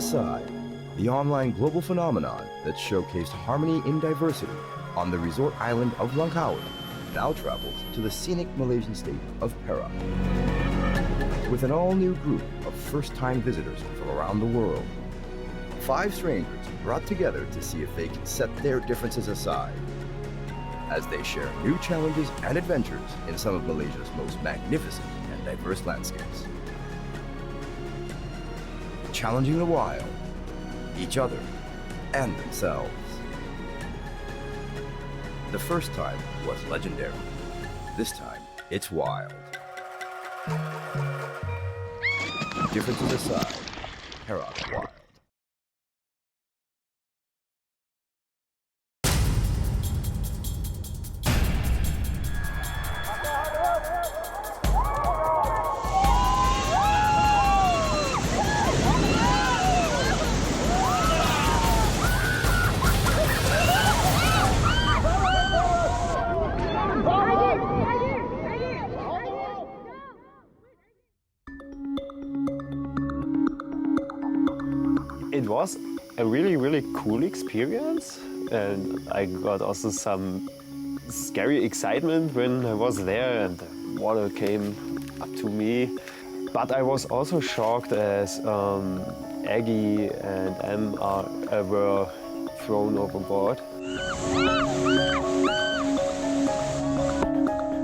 Aside, the online global phenomenon that showcased harmony in diversity on the resort island of Langkawi now travels to the scenic Malaysian state of Perak. With an all-new group of first-time visitors from around the world, 5 strangers brought together to see if they can set their differences aside as they share new challenges and adventures in some of Malaysia's most magnificent and diverse landscapes. Challenging the wild, each other, and themselves. The first time was legendary. This time, it's wild. Differences aside, Perak wild. It was a really cool experience, and I got also some scary excitement when I was there and the water came up to me. But I was also shocked as Aggie and Em were thrown overboard.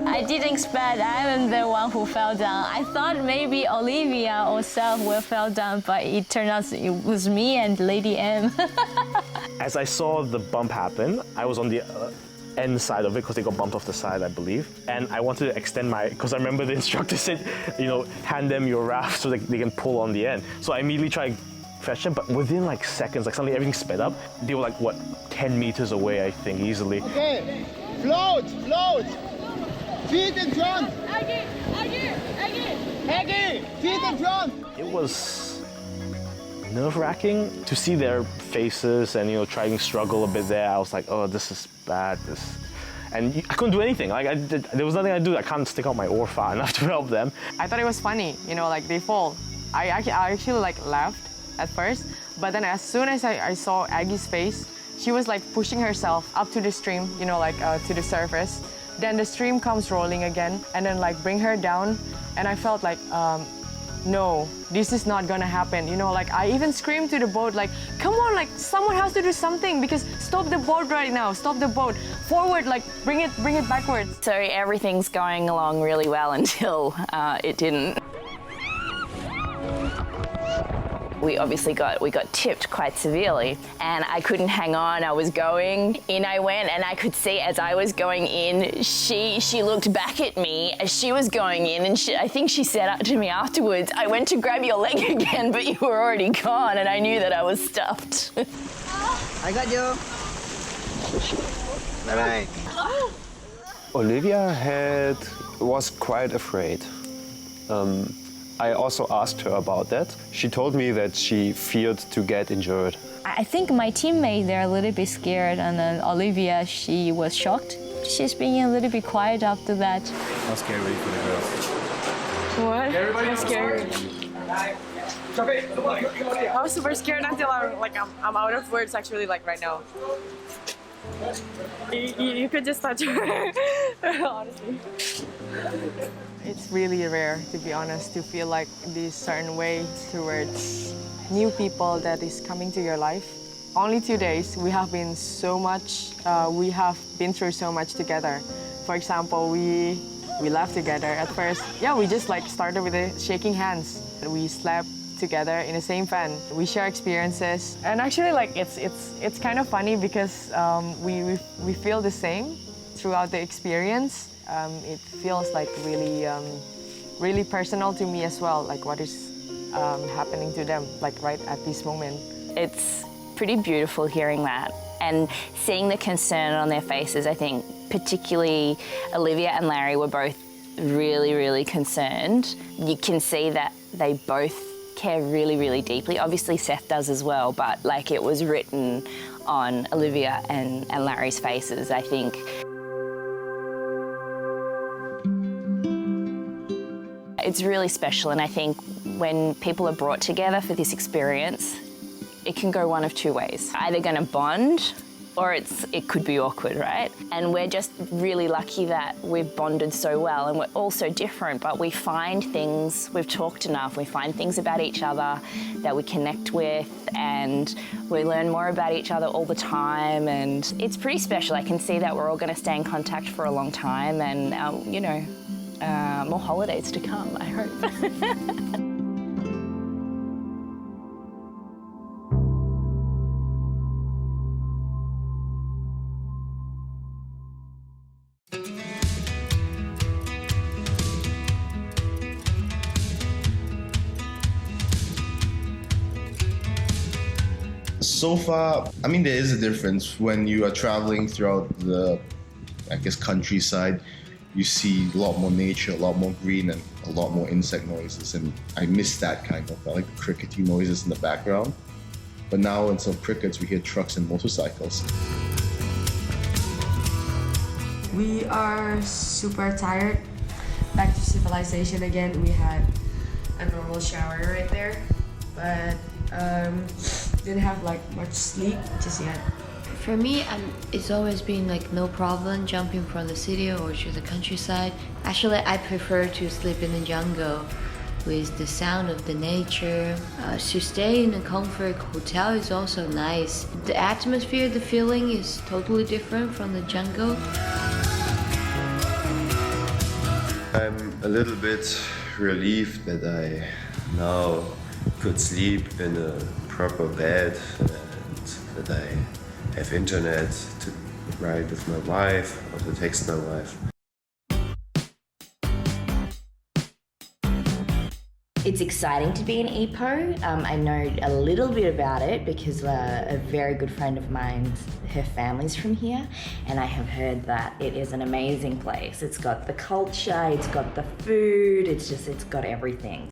I didn't expect I am the one who fell down. I thought maybe Olivia or Self will fall down, but it turned out it was me and Lady M. As I saw the bump happen, I was on the end side of it because they got bumped off the side, I believe. And I wanted to extend because I remember the instructor said, hand them your raft so they can pull on the end. So I immediately tried to fetch them, but within like seconds, like suddenly everything sped up. They were like, 10 meters away, I think, easily. Okay, float! Feet in front! Aggie! Feet in front! It was nerve-wracking to see their faces and, trying to struggle a bit there. I was like, oh, this is bad. And I couldn't do anything. There was nothing I could do. I can't stick out my oar far enough to help them. I thought it was funny, they fall. I actually laughed at first, but then as soon as I saw Aggie's face, she was pushing herself up to the stream, to the surface. Then the stream comes rolling again, and then bring her down, and I felt no, this is not gonna happen. I even screamed to the boat, come on, someone has to do something, because stop the boat right now, stop the boat, forward, bring it backwards. So everything's going along really well until it didn't. We obviously got tipped quite severely, and I couldn't hang on. I was going in. I went, and I could see as I was going in, she looked back at me as she was going in, and I think she said to me afterwards, "I went to grab your leg again, but you were already gone," and I knew that I was stuffed. I got you. Bye-bye. Olivia was quite afraid. I also asked her about that. She told me that she feared to get injured. I think my teammate, they're a little bit scared, and then Olivia, she was shocked. She's being a little bit quiet after that. How scary for the girls? What? I'm scared. I was super scared until I'm out of words actually right now. You could just touch her, honestly. It's really rare, to be honest, to feel this certain way towards new people that is coming to your life. Only 2 days, we have been through so much together. For example, we laughed together at first. Yeah, we just started with shaking hands. We slept together in the same van. We share experiences, and actually it's kind of funny because we feel the same throughout the experience. It feels really personal to me as well, what is happening to them right at this moment. It's pretty beautiful hearing that and seeing the concern on their faces. I think particularly Olivia and Larry were both really concerned. You can see that they both care really deeply. Obviously Seth does as well, but it was written on Olivia and Larry's faces, I think. It's really special, and I think when people are brought together for this experience, it can go one of two ways. Either going to bond, or it could be awkward, right? And we're just really lucky that we've bonded so well, and we're all so different, but we find things, we've talked enough, we find things about each other that we connect with, and we learn more about each other all the time, and it's pretty special. I can see that we're all going to stay in contact for a long time, and, you know, more holidays to come, I hope. So far, I mean, there is a difference when you are traveling throughout the, I guess, countryside. You see a lot more nature, a lot more green, and a lot more insect noises, and I miss that kind of. I like the crickety noises in the background. But now instead of crickets, we hear trucks and motorcycles. We are super tired. Back to civilization again. We had a normal shower right there, but didn't have like much sleep just yet. For me, it's always been like no problem jumping from the city or to the countryside. Actually, I prefer to sleep in the jungle with the sound of the nature. To stay in a comfort hotel is also nice. The atmosphere, the feeling is totally different from the jungle. I'm a little bit relieved that I now could sleep in a proper bed and that I have internet to write with my wife or to text my wife. It's exciting to be in Ipoh. I know a little bit about it because a very good friend of mine, her family's from here, and I have heard that it is an amazing place. It's got the culture, it's got the food, it's got everything.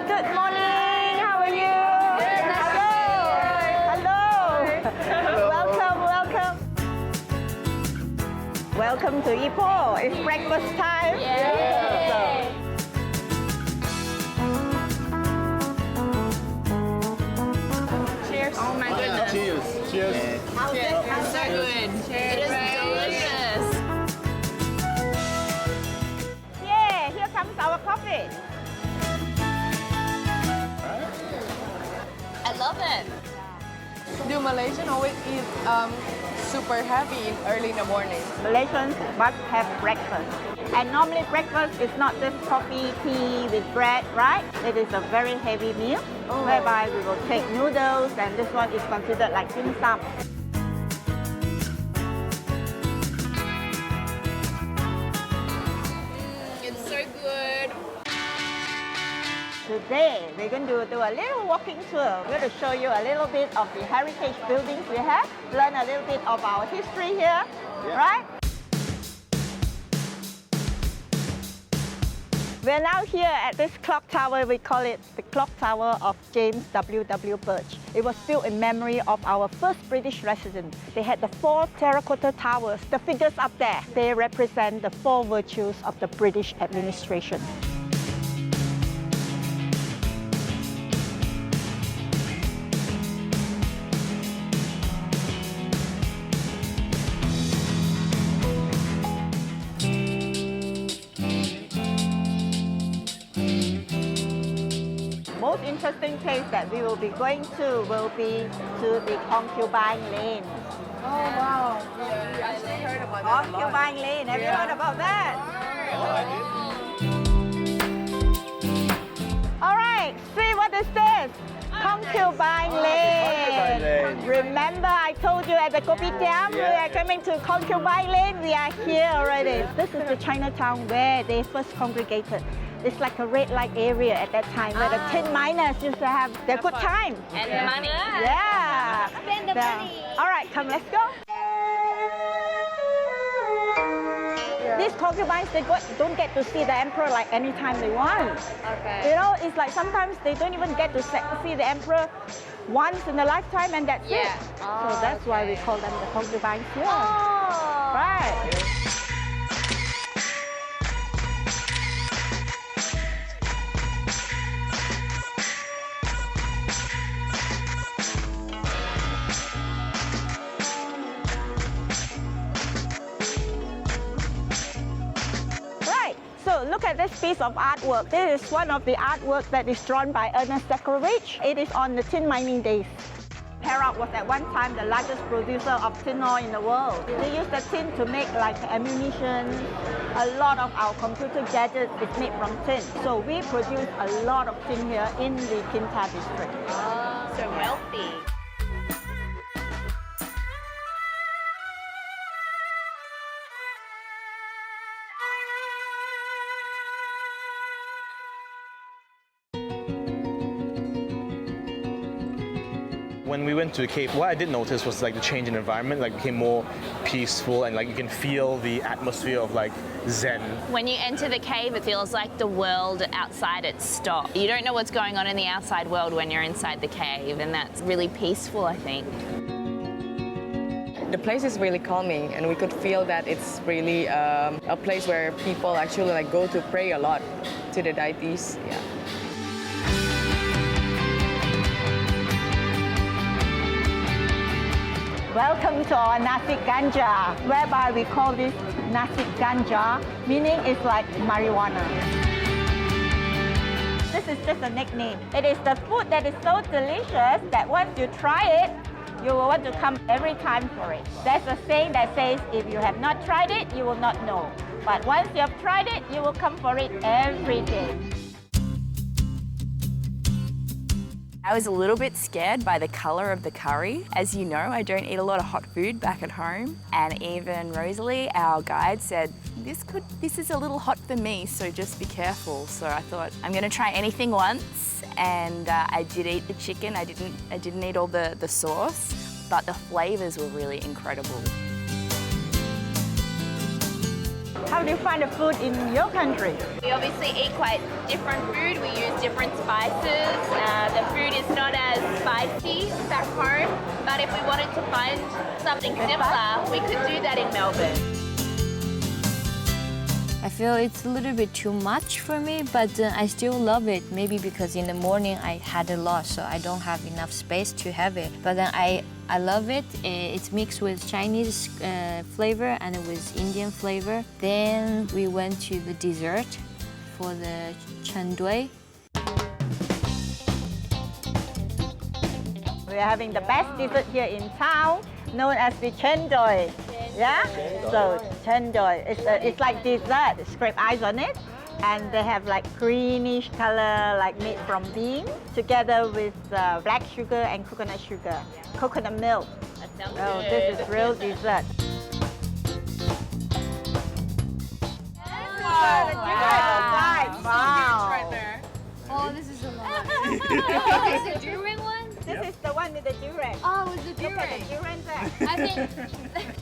Good morning. How are you? Hello. Welcome. Welcome to Ipoh. It's breakfast time. Yay. Cheers. Oh my goodness. Cheers. Cheers. How's it? It's so good. It is delicious. Yeah, here comes our coffee. I love it. Do Malaysian always eat super heavy early in the morning? Malaysians must have breakfast. And normally breakfast is not just coffee, tea with bread, right? It is a very heavy meal, whereby we will take noodles, and this one is considered like dim sum. It's so good. Today, we're going to do a little walking tour. We're going to show you a little bit of the heritage buildings we have, learn a little bit of our history here, right? We're now here at this clock tower. We call it the clock tower of James W.W. Birch. It was built in memory of our first British residents. They had the 4 terracotta towers. The figures up there, they represent the 4 virtues of the British administration. Most interesting place that we will be going to will be to the concubine lane. Oh wow! Yeah, we actually heard about that. Concubine lane, have you heard about that? All right, see what is this? Concubine lane. Remember I told you at the Kopitiam, we are coming to Concubine lane. We are here already. This is the Chinatown where they first congregated. It's like a red light area at that time where the tin miners used to have their good time. And the money. Yeah. Spend the money. All right, come, let's go. these concubines, they don't get to see the emperor like anytime they want. Okay. You know, it's like sometimes they don't even get to see the emperor once in a lifetime, and that's it. So that's why we call them the concubines here. Right. So look at this piece of artwork. This is one of the artwork that is drawn by Ernest Decorovich. It is on the tin mining days. Perak was at one time the largest producer of tin ore in the world. They use the tin to make like ammunition. A lot of our computer gadgets is made from tin. So we produce a lot of tin here in the Kinta district. Oh, so wealthy. When we went to the cave, what I did notice was like the change in environment, like became more peaceful, and like you can feel the atmosphere of like Zen. When you enter the cave, it feels like the world outside it stopped. You don't know what's going on in the outside world when you're inside the cave, and that's really peaceful, I think. The place is really calming, and we could feel that it's really a place where people actually like go to pray a lot to the deities. Yeah. Welcome to our nasi ganja, whereby we call this nasi ganja, meaning it's like marijuana. This is just a nickname. It is the food that is so delicious that once you try it, you will want to come every time for it. There's a saying that says, if you have not tried it, you will not know. But once you have tried it, you will come for it every day. I was a little bit scared by the colour of the curry. As you know, I don't eat a lot of hot food back at home. And even Rosalie, our guide, said, this is a little hot for me, so just be careful. So I thought, I'm gonna try anything once. And I did eat the chicken. I didn't eat all the sauce, but the flavours were really incredible. How do you find the food in your country? We obviously eat quite different food. We use different spices. The food is not as spicy back home, but if we wanted to find something similar, we could do that in Melbourne. I feel it's a little bit too much for me, but I still love it. Maybe because in the morning I had a lot, so I don't have enough space to have it. But then I love it. It's mixed with Chinese flavor and with Indian flavor. Then we went to the dessert for the chendui. We are having the best dessert here in town, known as the chendui. Yeah? So chendui, it's like dessert, scrape ice on it. And they have like greenish color, like made from bean, together with black sugar and coconut sugar, coconut milk. That sounds good. This is real dessert. Wow. Right there. Oh, this is a lot. Is this the durian one? This is the one with the durian. Oh, with the Look at the durian. durian there. I think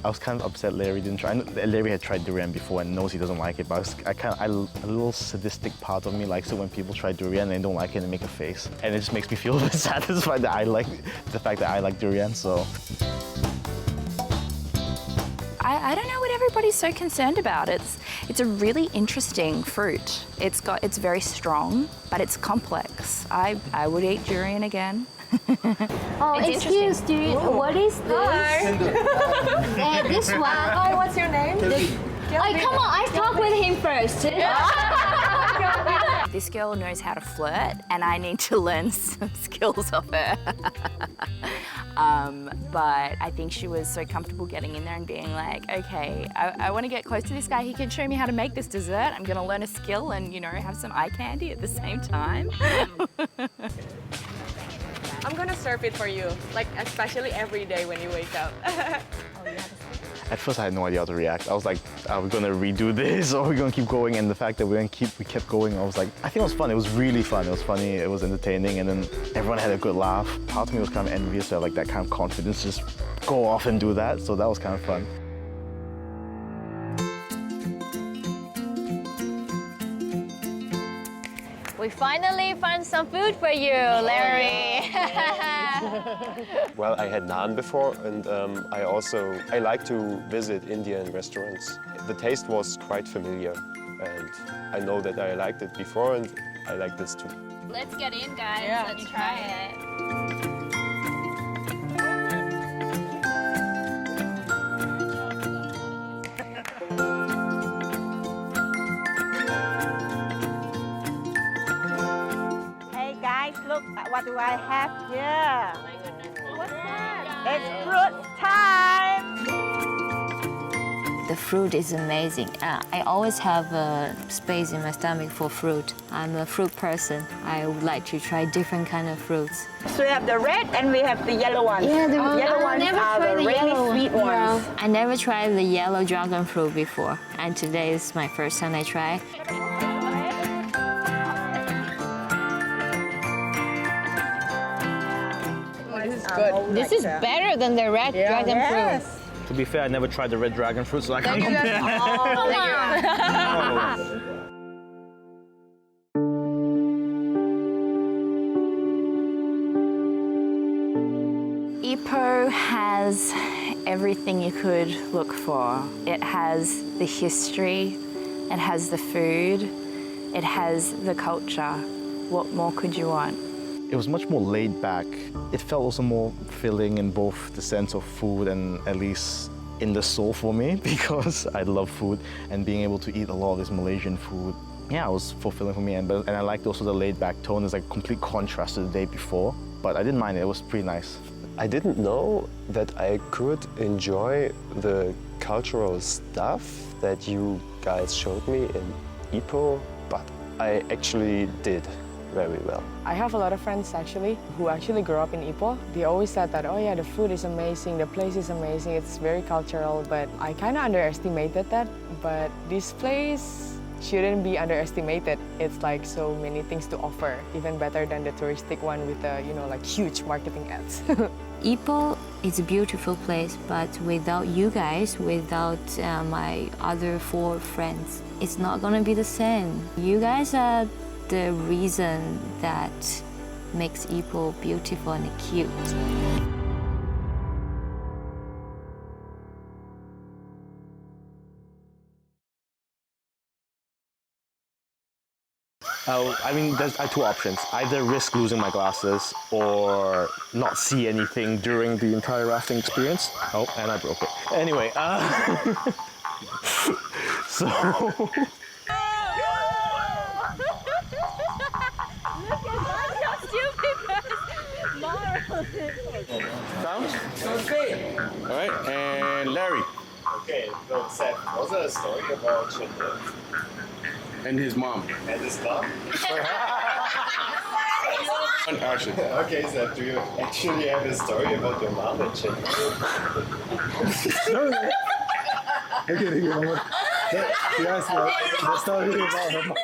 I was kind of upset Larry didn't try. Larry had tried durian before and knows he doesn't like it, but a little sadistic part of me likes it when people try durian and they don't like it and make a face. And it just makes me feel satisfied that I like the fact that I like durian, so. I don't know what everybody's so concerned about. It's a really interesting fruit. It's very strong, but it's complex. I would eat durian again. Oh, It's excuse me. What is this? This one. Hi, what's your name? Oh, come on, I talk with him first. This girl knows how to flirt, and I need to learn some skills off her. But I think she was so comfortable getting in there and being like, okay, I want to get close to this guy. He can show me how to make this dessert. I'm going to learn a skill and, you know, have some eye candy at the same time. I'm gonna serve it for you, like especially every day when you wake up. At first I had no idea how to react. I was like, are we gonna redo this or are we gonna keep going? And the fact that we kept going, I was like, I think it was fun. It was really fun. It was funny, it was entertaining, and then everyone had a good laugh. Part of me was kind of envious to have like that kind of confidence, just go off and do that. So that was kind of fun. We finally found some food for you, Larry. Well, I had naan before, and I like to visit Indian restaurants. The taste was quite familiar, and I know that I liked it before, and I like this too. Let's get in, guys. Let's try it. Hey guys, look what do I have here? What's that? It's fruit time. The fruit is amazing. I always have a space in my stomach for fruit. I'm a fruit person. I would like to try different kind of fruits. So we have the red and we have the yellow ones. Yeah, the yellow ones are the really sweet ones. I never tried the yellow dragon fruit before, and today is my first time I try. Good. This is better than the red dragon fruit. To be fair, I never tried the red dragon fruit, so I can't compare. Ipoh has everything you could look for. It has the history, it has the food, it has the culture. What more could you want? It was much more laid back. It felt also more filling in both the sense of food and at least in the soul for me, because I love food, and being able to eat a lot of this Malaysian food, yeah, it was fulfilling for me. And I liked also the laid back tone. It's like a complete contrast to the day before, but I didn't mind it. It was pretty nice. I didn't know that I could enjoy the cultural stuff that you guys showed me in Ipoh, but I actually did very well. I have a lot of friends actually who actually grew up in Ipoh. They always said that, oh yeah, the food is amazing, the place is amazing, it's very cultural, but I kind of underestimated that. But this place shouldn't be underestimated. It's like so many things to offer, even better than the touristic one with the, like huge marketing ads. Ipoh is a beautiful place, but without you guys, without my other 4 friends, it's not gonna be the same. You guys are the reason that makes Ipoh beautiful and cute. I mean, I have 2 options. Either risk losing my glasses or not see anything during the entire rafting experience. Oh, and I broke it. Anyway, so... Tom? All right, and Larry. Okay, so Seth, was there a story about Chinda? And his mom. And his mom? Actually. Okay, Seth, do you actually have a story about your mom and Chinda? Okay, yes, the story about her mom.